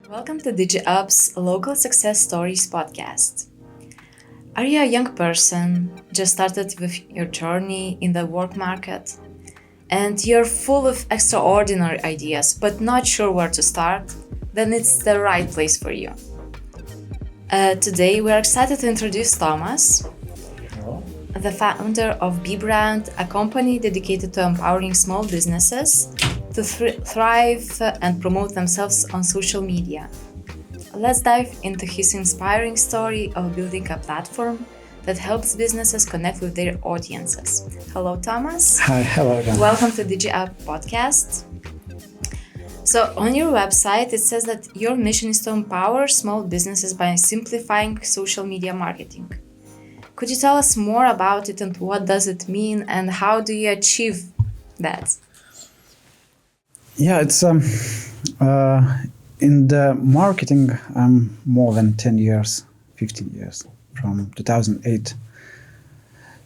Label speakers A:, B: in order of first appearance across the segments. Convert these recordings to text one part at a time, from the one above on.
A: Welcome to DIGIUP's Local Success Stories podcast. Are you a young person, just started with your journey in the work market, and you're full of extraordinary ideas but not sure where to start? Then it's the right place for you. Today we're excited to introduce Tomas, the founder of B-Brand, a company dedicated to empowering small businesses to thrive and promote themselves on social media. Let's dive into his inspiring story of building a platform that helps businesses connect with their audiences. Hello, Tomas.
B: Hi, hello again.
A: Welcome to DIGIUP podcast. So on your website, it says that your mission is to empower small businesses by simplifying social media marketing. Could you tell us more about it and what does it mean and how do you achieve that?
B: Yeah, it's in the marketing, I'm more than 10 years, 15 years, from 2008.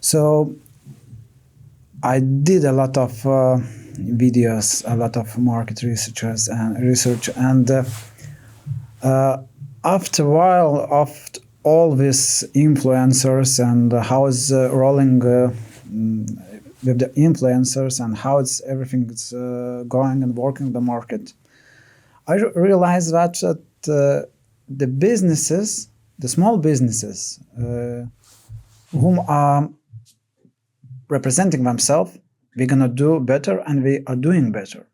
B: So I did a lot of videos, a lot of market research, and after a while of all these influencers and how it's rolling with the influencers and how everything's going and working in the market, I realized that the businesses, the small businesses, whom are representing themselves, we're gonna do better, and we are doing better.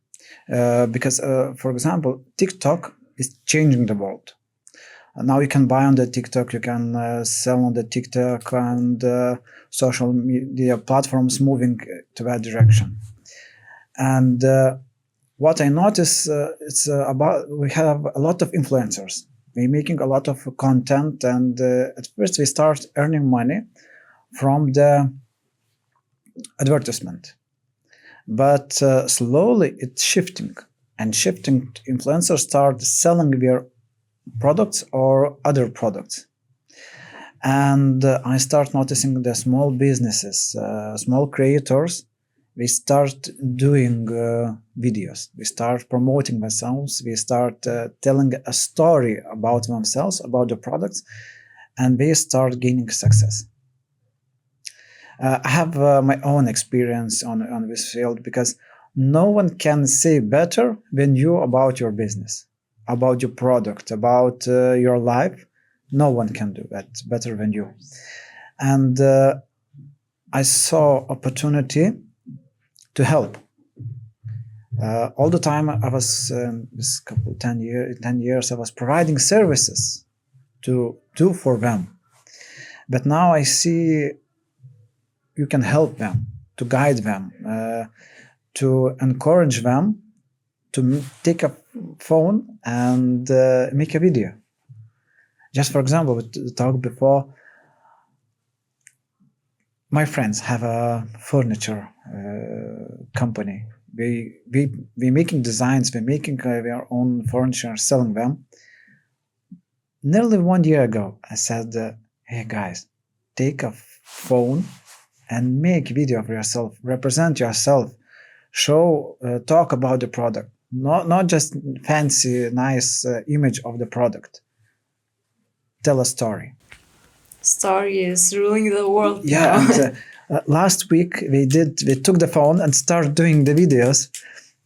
B: Because, for example, TikTok is changing the world. Now you can buy on the TikTok, you can sell on the TikTok, and social media platforms moving to that direction. And what I notice, it's about we have a lot of influencers. We're making a lot of content, and at first we start earning money from the advertisement. But slowly it's shifting. Influencers start selling their products or other products. And I start noticing the small businesses, small creators, we start doing videos, we start promoting themselves, we start telling a story about themselves, about the products, and they start gaining success. I have my own experience on this field, because no one can say better than you about your business, about your product, about your life. No one can do that better than you. And I saw opportunity to help. All the time I was, this couple 10 years, I was providing services to do for them. But now I see you can help them, to guide them, to encourage them to take a phone and make a video. Just for example, we talked before, my friends have a furniture company. We're making designs, we're making our own furniture, selling them. Nearly 1 year ago, I said, hey guys, take a phone and make video of yourself, represent yourself, show, talk about the product, not just fancy, nice image of the product. Tell a story.
A: Story is ruling the world.
B: Yeah. And, last week we took the phone and started doing the videos,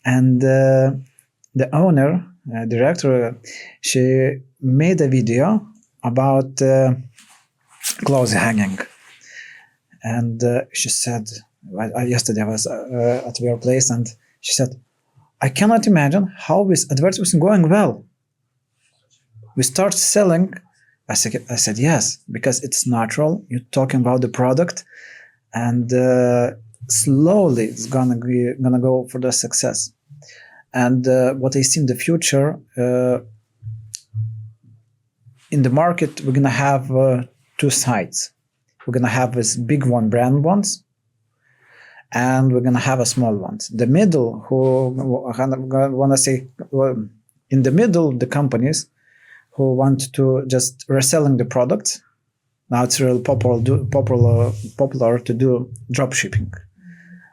B: and the owner, director, she made a video about clothes hanging, and she said, yesterday I was at your place, and she said, I cannot imagine how this advertising going well. We start selling. I said yes, because it's natural. You're talking about the product, and slowly it's gonna go for the success. And what I see in the future, in the market, we're gonna have two sides. We're gonna have this big one, brand ones, and we're gonna have a small ones. The middle, who wanna say, in the middle, the companies who want to just reselling the products. Now it's really popular to do drop shipping.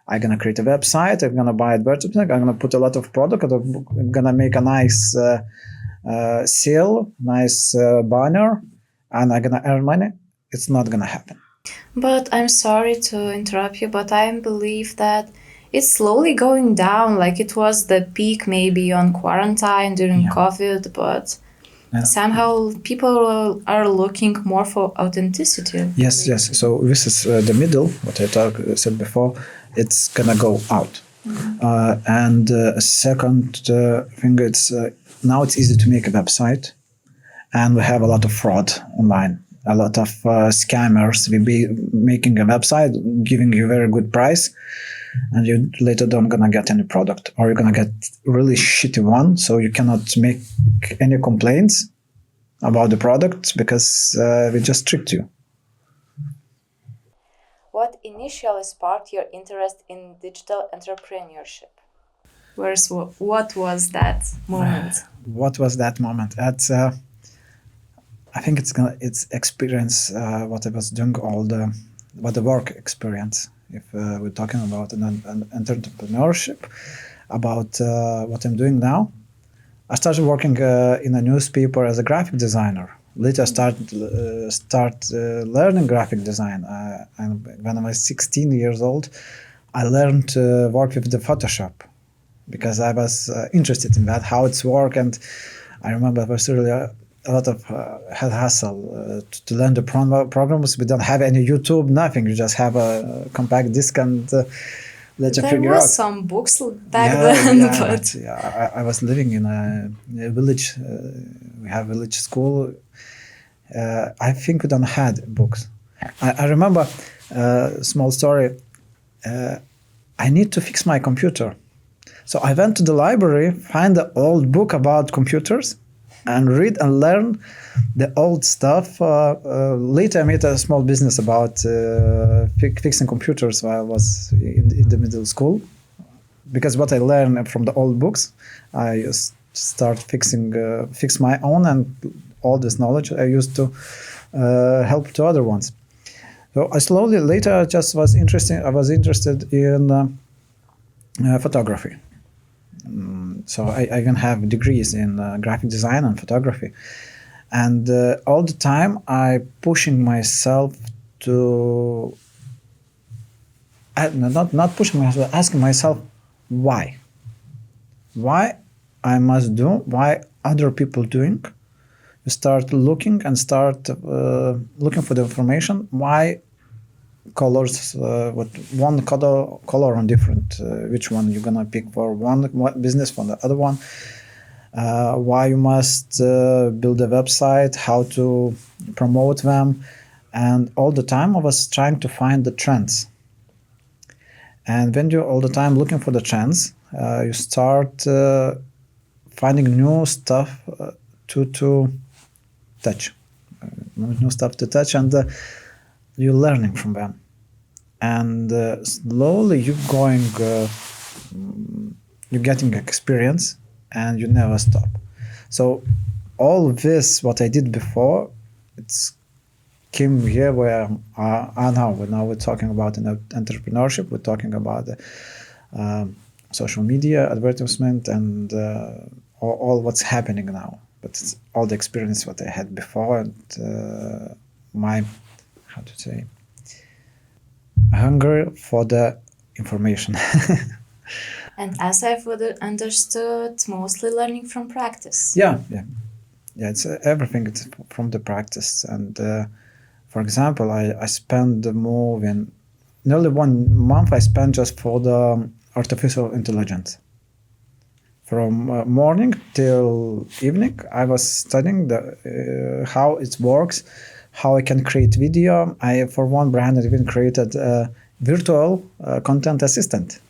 B: I'm gonna create a website, I'm gonna buy advertising, I'm gonna put a lot of product, I'm gonna make a nice seal, nice banner, and I'm gonna earn money. It's not gonna happen.
A: But I'm sorry to interrupt you, but I believe that it's slowly going down. Like it was the peak maybe on quarantine during COVID, but somehow people are looking more for authenticity.
B: Yes. So this is the middle. What I said before. It's gonna go out. And second thing, it's now it's easy to make a website, and we have a lot of fraud online. A lot of scammers will be making a website, giving you a very good price, and you later don't gonna get any product, or you're gonna get really shitty one, so you cannot make any complaints about the product because we just tricked you.
A: What initially sparked your interest in digital entrepreneurship? What was that moment?
B: What was that moment? That's I think it's experience what I was doing what the work experience. If we're talking about an entrepreneurship, about what I'm doing now, I started working in a newspaper as a graphic designer. Later, I start learning graphic design. And when I was 16 years old, I learned to work with the Photoshop because I was interested in that, how it's work. And I remember it was really a lot of hassle to learn the programs. We don't have any YouTube, nothing. You just have a compact disc and let you figure out. There was
A: some books back then.
B: But I was living in a village. We have village school. I think we don't had books. I remember a small story. I need to fix my computer. So I went to the library, find the old book about computers, and read and learn the old stuff. Later I made a small business about fixing computers while I was in the middle school. Because what I learned from the old books, I just start fix my own, and all this knowledge I used to help to other ones. So I slowly later I was interested in photography. So I even have degrees in graphic design and photography, and all the time I pushing myself to not pushing myself, asking myself why I must do, why other people doing. You start looking and looking for the information. Why colors? What one color on different? Which one you're gonna pick for one business, for the other one? Why you must build a website? How to promote them? And all the time I was trying to find the trends. And when you're all the time looking for the trends, you start finding new stuff to touch, new stuff to touch, and you're learning from them. And slowly you're getting experience, and you never stop. So all this, what I did before, it's came here where I now. Now we're talking about entrepreneurship. We're talking about social media, advertisement, and all what's happening now. But it's all the experience what I had before, and my, how to say, hunger for the information.
A: And as I've understood, mostly learning from practice.
B: Yeah. It's everything. It's from the practice. And for example, I spent more than nearly 1 month. I spent just for the artificial intelligence. From morning till evening, I was studying how it works, how I can create video. I, for one brand, I even created a virtual content assistant.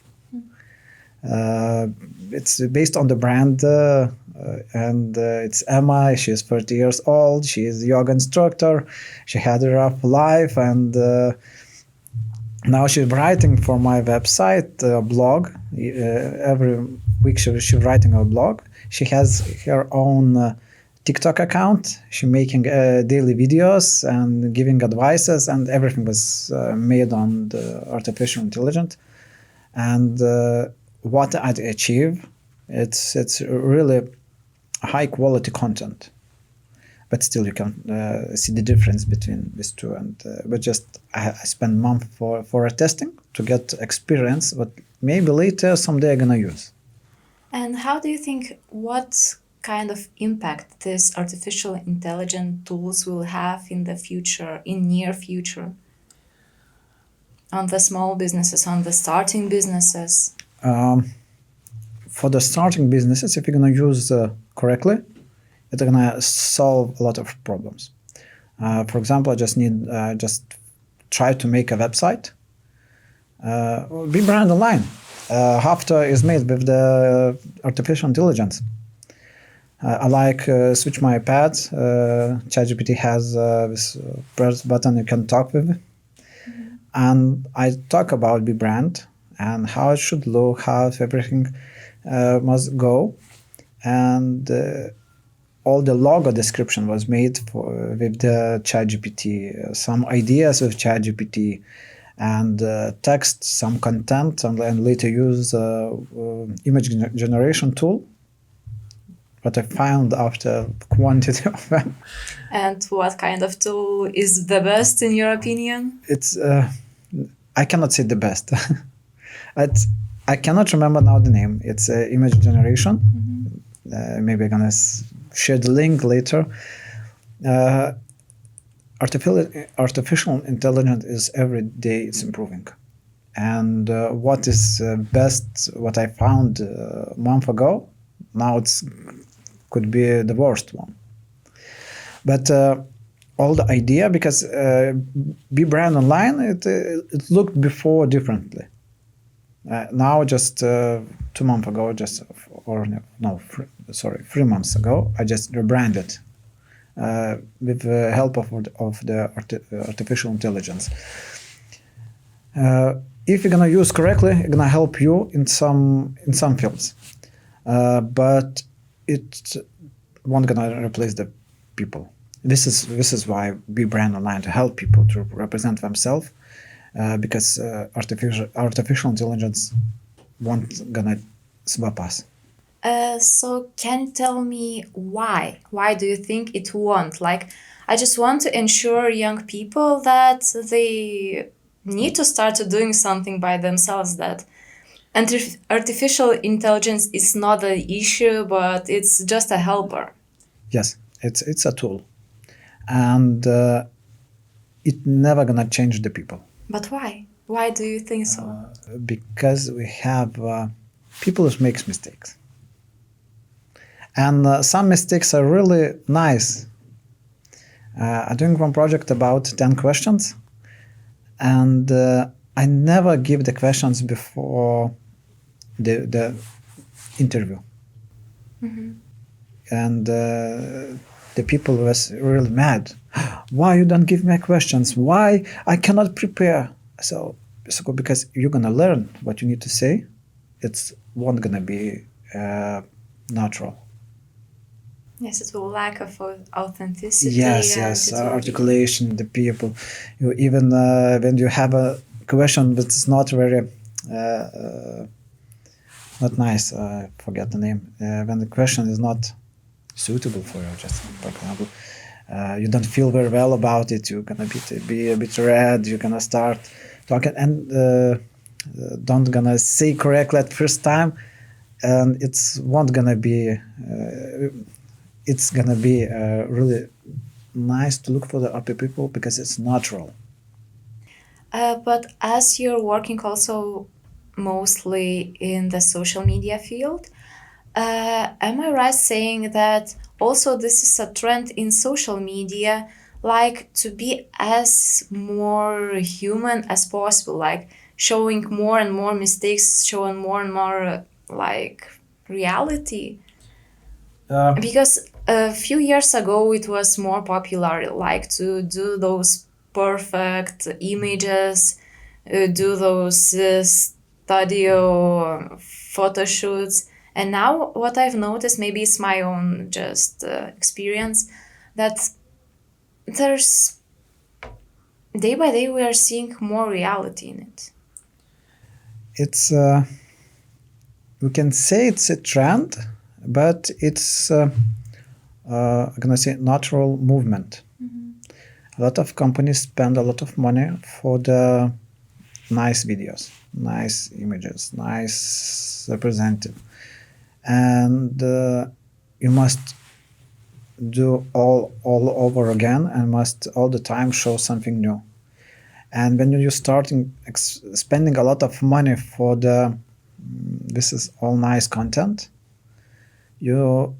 B: It's based on the brand, and it's Emma. She's 30 years old. She is a yoga instructor. She had a rough life, and now she's writing for my website, a blog. Every week she's writing a blog. She has her own TikTok account. She's making daily videos and giving advices, and everything was made on the artificial intelligence. And what I achieve, it's really high quality content. But still, you can see the difference between these two. And but just I spent a month for a testing to get experience, but maybe later someday I'm gonna use.
A: And how do you think what kind of impact these artificial intelligence tools will have in the future, in near future, on the small businesses, on the starting businesses?
B: For the starting businesses, if you're gonna use correctly, it's gonna solve a lot of problems. For example, I just try to make a website. Be brand online. After is made with the artificial intelligence. I like switch my iPad. ChatGPT has this press button you can talk with, and I talk about the brand and how it should look, how everything must go, and all the logo description was made with the ChatGPT. Some ideas with ChatGPT, and text, some content, and later use image generation tool. What I found after quantity of them.
A: And what kind of tool is the best in your opinion?
B: It's I cannot say the best. I cannot remember now the name. It's image generation. Maybe I'm gonna share the link later. Artificial intelligence is every day it's improving, and what is best, what I found a month ago, now it's could be the worst one. But all the idea, because be brand online, it looked before differently. Now just 2 months ago, 3 months ago, I just rebranded with the help of the artificial intelligence. If you're gonna use correctly, it's gonna help you in some fields, but it won't gonna replace the people. This is why be brand online, to help people to represent themselves, because artificial intelligence won't gonna swap us.
A: So can you tell me why? Why do you think it won't? Like, I just want to ensure young people that they need to start doing something by themselves, that artificial intelligence is not the issue, but it's just a helper.
B: Yes, it's a tool, and it never gonna change the people.
A: But why? Why do you think so?
B: Because we have people who makes mistakes. And some mistakes are really nice. I'm doing one project about 10 questions, and I never give the questions before the interview. And the people was really mad. Why you don't give me questions? Why I cannot prepare? So because you're gonna learn what you need to say, it's not gonna be natural.
A: Yes, it will lack of authenticity.
B: Yes, articulation, the people. You even when you have a question that's not very, not nice, I forget the name. When the question is not suitable for you, just for example, you don't feel very well about it, you're gonna be a bit red, you're gonna start talking and don't gonna say correctly at first time, and it's not gonna be it's gonna be really nice to look for the other people because it's natural.
A: But as you're working also mostly in the social media field, am I right saying that also this is a trend in social media, like to be as more human as possible, like showing more and more mistakes, showing more and more like reality? Because a few years ago it was more popular, like to do those perfect images, do those studio photo shoots. And now what I've noticed, maybe it's my own just experience, that there's day by day we are seeing more reality in it.
B: It's we can say it's a trend, but it's I'm gonna say natural movement. A lot of companies spend a lot of money for the nice videos, nice images, nice representative, and you must do all over again and must all the time show something new. And when you're starting spending a lot of money for the this is all nice content, you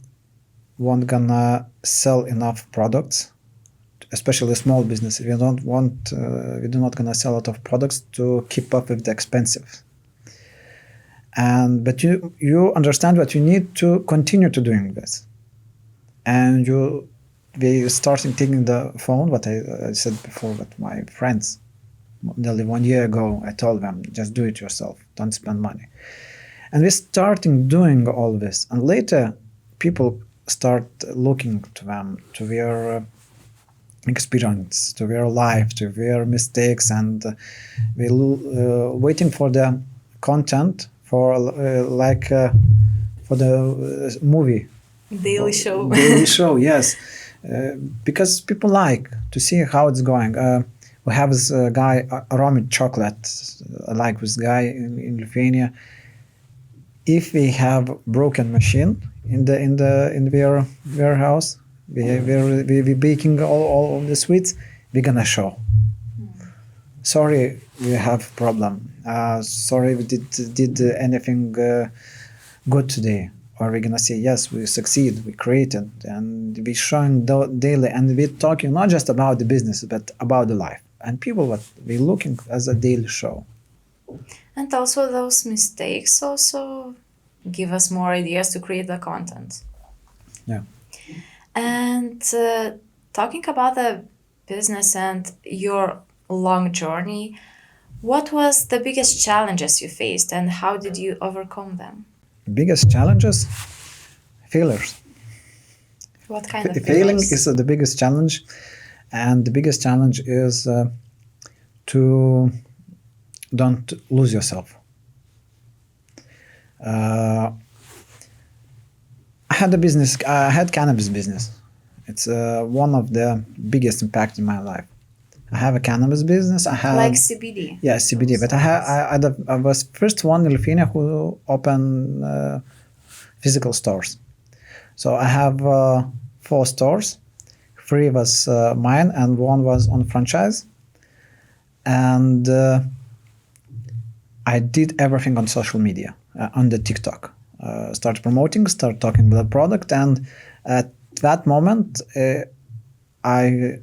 B: won't gonna sell enough products, especially small business. We don't want we do not gonna sell a lot of products to keep up with the expensive. And but you understand what you need to continue to doing this, and we starting taking the phone. What I said before with my friends, nearly 1 year ago, I told them just do it yourself, don't spend money. And we starting doing all this, and later people start looking to them, to their experience, to their life, to their mistakes, and we waiting for the content for for the movie.
A: Daily show.
B: Daily show, yes. Because people like to see how it's going. We have this guy, Aromid Chocolate. I like this guy in Lithuania. If we have broken machine in their warehouse, we baking all of the sweets, we're gonna show. Sorry, we have problem. Sorry, we did anything good today. Or we're gonna say yes, we succeed, we created, and we're showing daily, and we're talking not just about the business, but about the life. And people what we're looking as a daily show.
A: And also those mistakes also give us more ideas to create the content.
B: Yeah.
A: And talking about the business and your long journey, what was the biggest challenges you faced and how did you overcome them?
B: Biggest challenges, failures.
A: What kind of
B: Failing
A: failures?
B: is the biggest challenge, and the biggest challenge is to don't lose yourself. I had a business. I had cannabis business. It's one of the biggest impact in my life. I have a cannabis business. I have
A: Like CBD.
B: Yeah, CBD. But I was first one in Lithuania who opened physical stores. So I have 4 stores. 3 was mine and 1 was on franchise. And I did everything on social media, on the TikTok. Start promoting, start talking about the product. And at that moment, I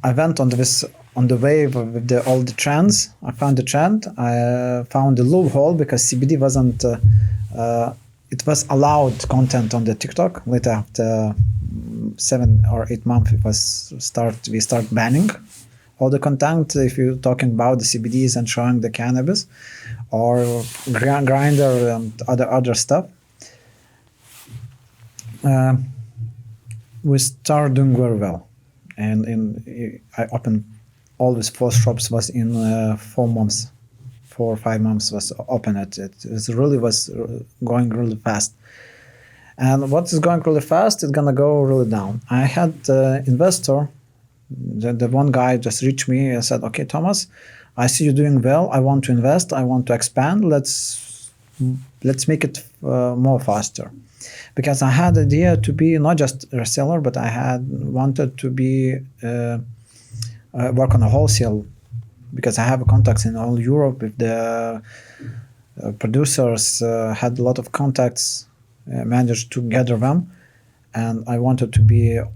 B: went on the wave with all the trends. I found the trend. I found the loophole because CBD wasn't. It was allowed content on the TikTok. Later, after 7 or 8 months, we start banning all the content. If you're talking about the CBDs and showing the cannabis, or grinder and other stuff, we start doing very well. And I opened all these 4 shops was in 4 months, 4 or 5 months was open. It was going really fast. And what is going really fast is gonna go really down. I had investor, the one guy just reached me and said, "Okay, Thomas, I see you doing well. I want to invest. I want to expand. Let's make it more faster." Because I had the idea to be not just a reseller, but I had wanted to be work on a wholesale, because I have contacts in all Europe with the producers. Had a lot of contacts, managed to gather them, and I wanted to be a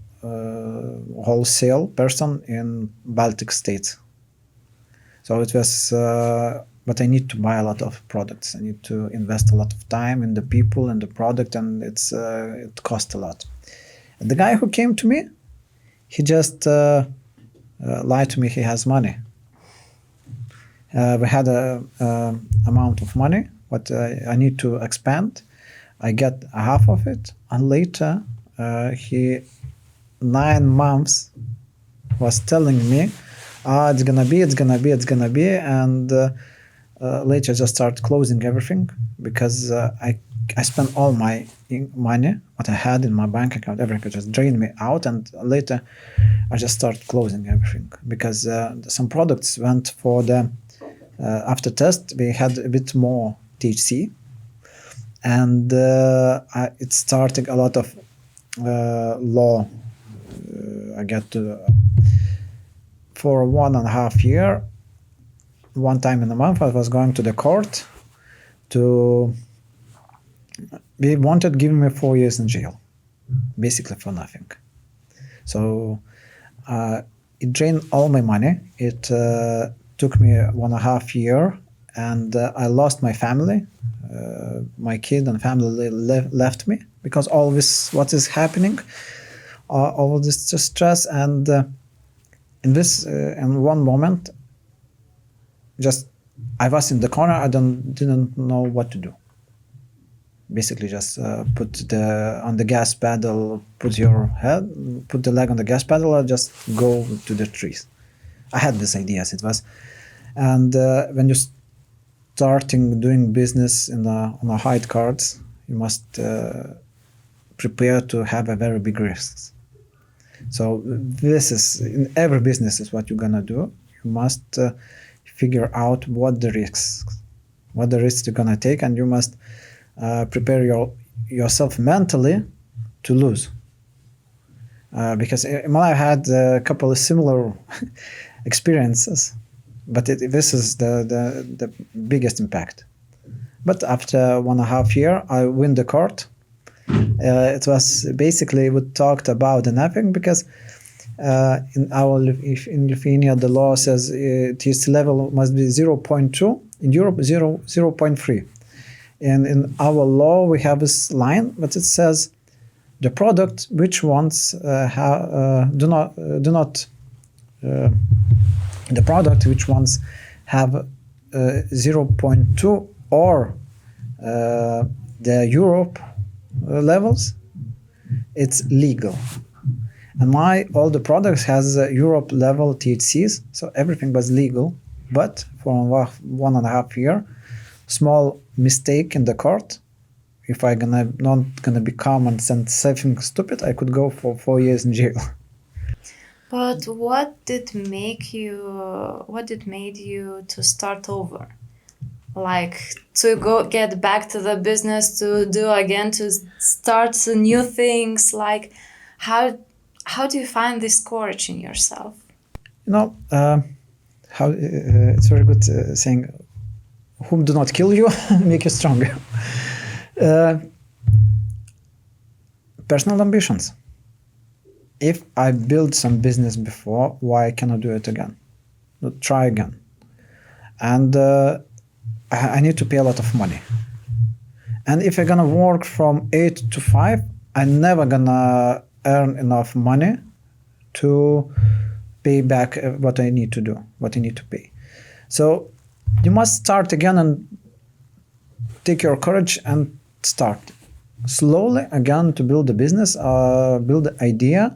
B: wholesale person in Baltic states. So it was. But I need to buy a lot of products. I need to invest a lot of time in the people and the product, and it costs a lot. And the guy who came to me, he just lied to me. He has money. We had a amount of money, but I need to expand. I get half of it, and later he 9 months was telling me, it's gonna be, and later just start closing everything because I spent all my money, what I had in my bank account, everything just drained me out, and later I just started closing everything because some products went for the after test. We had a bit more THC, and it started a lot of law. I got to for 1.5 years. One time in a month, I was going to the court to. They wanted to give me 4 years in jail, basically for nothing. So it drained all my money. It took me 1.5 years, and I lost my family. My kid and family left me because all this, what is happening, all this stress, and in one moment, just I was in the corner. I didn't know what to do. Basically, just put on the gas pedal, put the leg on the gas pedal, or just go to the trees. I had these ideas. It was, and when you're starting doing business on a high cards, you must prepare to have a very big risks. So this is in every business is what you're gonna do. You must figure out what the risks you're gonna take, and you must prepare yourself mentally to lose. Because I had a couple of similar experiences, but this is the biggest impact. But after 1.5 years, I win the court. It was basically we talked about nothing because in Lithuania the law says THC level must be 0.2. In Europe, 0.3. And in our law, we have this line, but it says the product which ones the product which ones have 0.2 or the Europe levels, it's legal. And all the products has Europe level THCs, so everything was legal. But for 1.5 years, small mistake in the court, if I not gonna be calm and say something stupid, I could go for 4 years in jail.
A: But what did made you to start over? Like to get back to the business, to do again, to start new things. Like how do you find this courage in yourself?
B: It's very good saying, whom do not kill you, make you stronger. Personal ambitions. If I built some business before, why cannot do it again? Try again. And I need to pay a lot of money. And if I'm gonna work from 8 to 5, I'm never gonna earn enough money to pay back what I need to do, what I need to pay. So you must start again and take your courage and start slowly again to build a business, build an idea,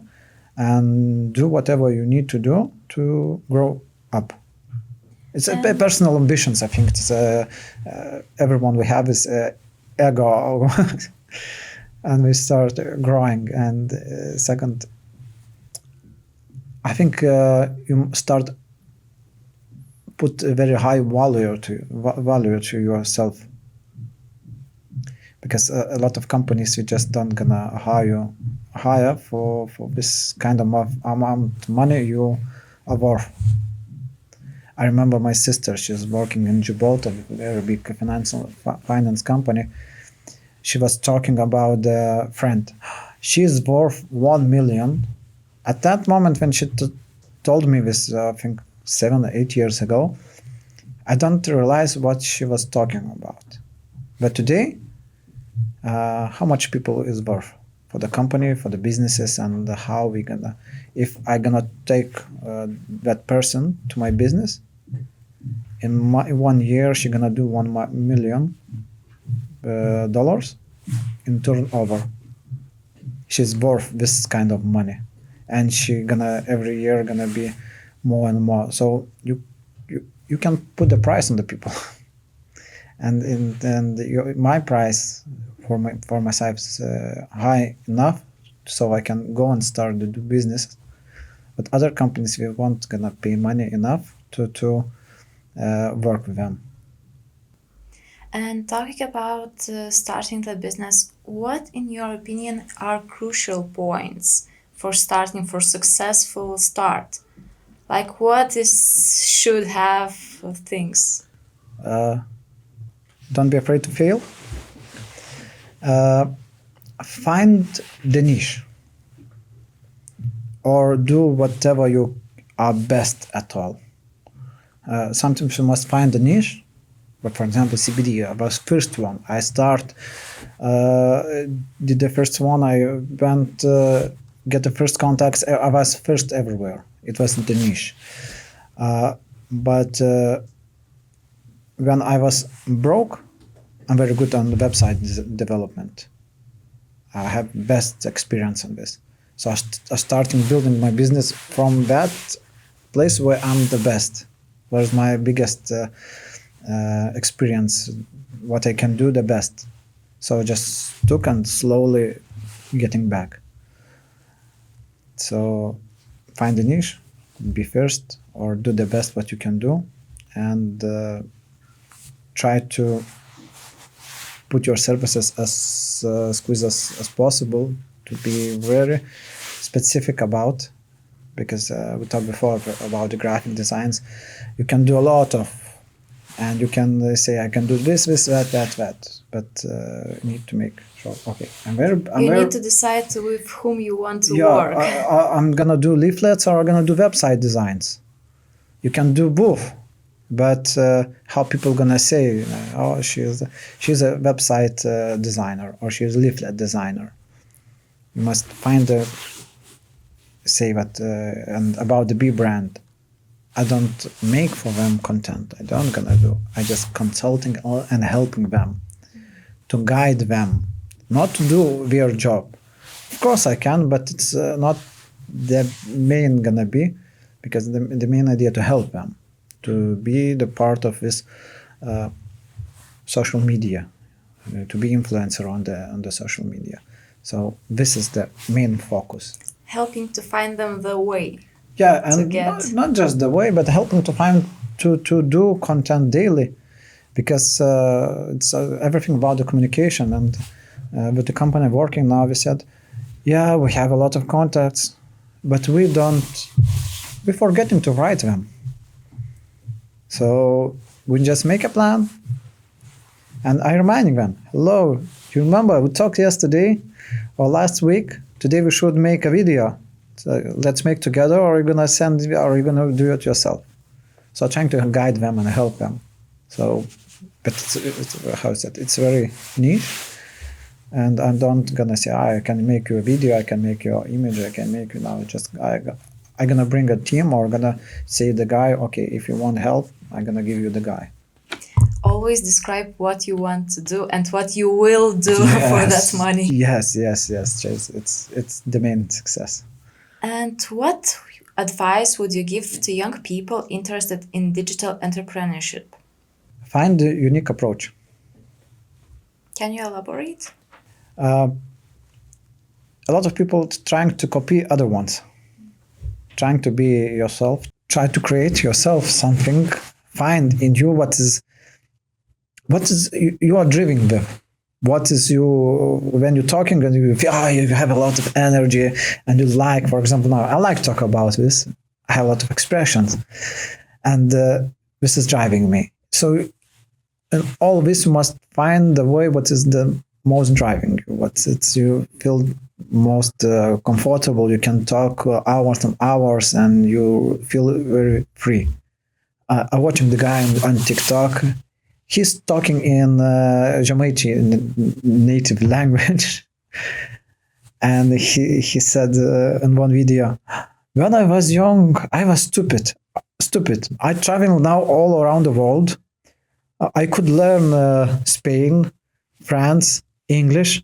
B: and do whatever you need to do to grow up. It's personal ambitions. I think it's everyone we have is ego, and we start growing. And second, I think you start put a very high value to yourself, because a lot of companies you just don't gonna hire for this kind of amount of money you are worth. I remember my sister, she's working in Gibraltar, a very big finance company. She was talking about a friend. She's worth 1 million. At that moment when she told me this, I think 7 or 8 years ago, I don't realize what she was talking about. But today, how much people is worth for the company, for the businesses, and how we gonna, if I gonna take that person to my business, in 1 year she gonna do $1 million in turnover. She's worth this kind of money, and she gonna every year gonna be more and more. So you can put the price on the people, and my price for myself is high enough so I can go and start to do business. But other companies we won't gonna pay money enough to work with them.
A: And talking about starting the business, what, in your opinion, are crucial points for starting for successful start? Like what is should have things?
B: Don't be afraid to fail. Find the niche or do whatever you are best at all. Sometimes you must find the niche. But for example, CBD, I was first one. I did the first one. I went get the first contacts. I was first everywhere. It wasn't the niche. But when I was broke, I'm very good on the website development. I have best experience on this. So I started building my business from that place where I'm the best. Where's my biggest experience, what I can do the best. So just took and slowly getting back. So find a niche, be first, or do the best what you can do, and try to put your services as squeeze as possible, to be very specific about, because we talked before about the graphic designs. You can do a lot of, and you can say I can do this, that, but you need to make sure. Okay,
A: you need to decide with whom you want to work.
B: I'm gonna do leaflets or I'm gonna do website designs. You can do both, but how people gonna say, oh, she's a website designer or she's a leaflet designer. You must find say that and about the B brand. I don't make for them content. I don't gonna do. I just consulting and helping them, to guide them, not to do their job. Of course I can, but it's not the main gonna be, because the main idea to help them, to be the part of this social media, to be influencer on the social media. So this is the main focus.
A: Helping to find them the way.
B: Yeah, and not just the way, but helping to find to do content daily, because it's everything about the communication. And with the company I'm working now, we said, yeah, we have a lot of contacts, but we're forgetting to write them. So we just make a plan, and I'm reminding them, hello, you remember we talked yesterday or last week? Today we should make a video. So let's make together, or are you gonna do it yourself? So trying to guide them and help them. So, but it's very niche, and I'm not gonna say I can make you a video, I can make your image, I can make you now. I'm gonna bring a team, or gonna say the guy, okay, if you want help, I'm gonna give you the guy.
A: Always describe what you want to do and what you will do for that money.
B: Yes, Chase. It's the main success.
A: And what advice would you give to young people interested in digital entrepreneurship?
B: Find a unique approach.
A: Can you elaborate?
B: A lot of people trying to copy other ones, trying to be yourself, try to create yourself something, find in you what is you are driven with. What is you, when you're talking and you feel, you have a lot of energy and you like, for example, now I like to talk about this. I have a lot of expressions, and this is driving me. So in all this, you must find the way what is the most driving you, you feel most comfortable. You can talk hours and hours and you feel very free. I'm watching the guy on TikTok. He's talking in Žemaičių native language, and he said in one video, when I was young, I was stupid. I travel now all around the world. I could learn Spain, France, English,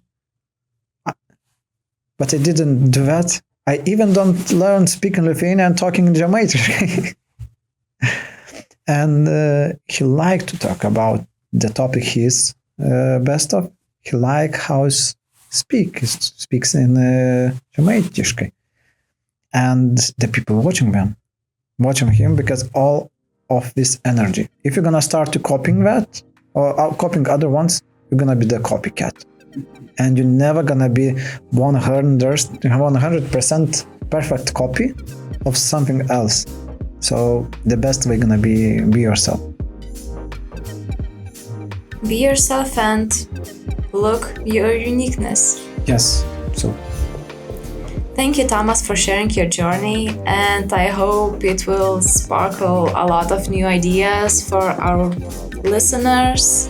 B: but I didn't do that. I even don't learn speaking Lithuanian and talking in Žemaičių. And he liked to talk about the topic he's best of, he like how he speaks in Žemaitiškai. And the people watching him because all of this energy. If you're gonna start to copying that or copying other ones, you're gonna be the copycat. And you're never gonna be 100% perfect copy of something else. So the best way gonna be yourself.
A: Be yourself and look your uniqueness.
B: Yes. So
A: thank you, Tomas, for sharing your journey, and I hope it will sparkle a lot of new ideas for our listeners.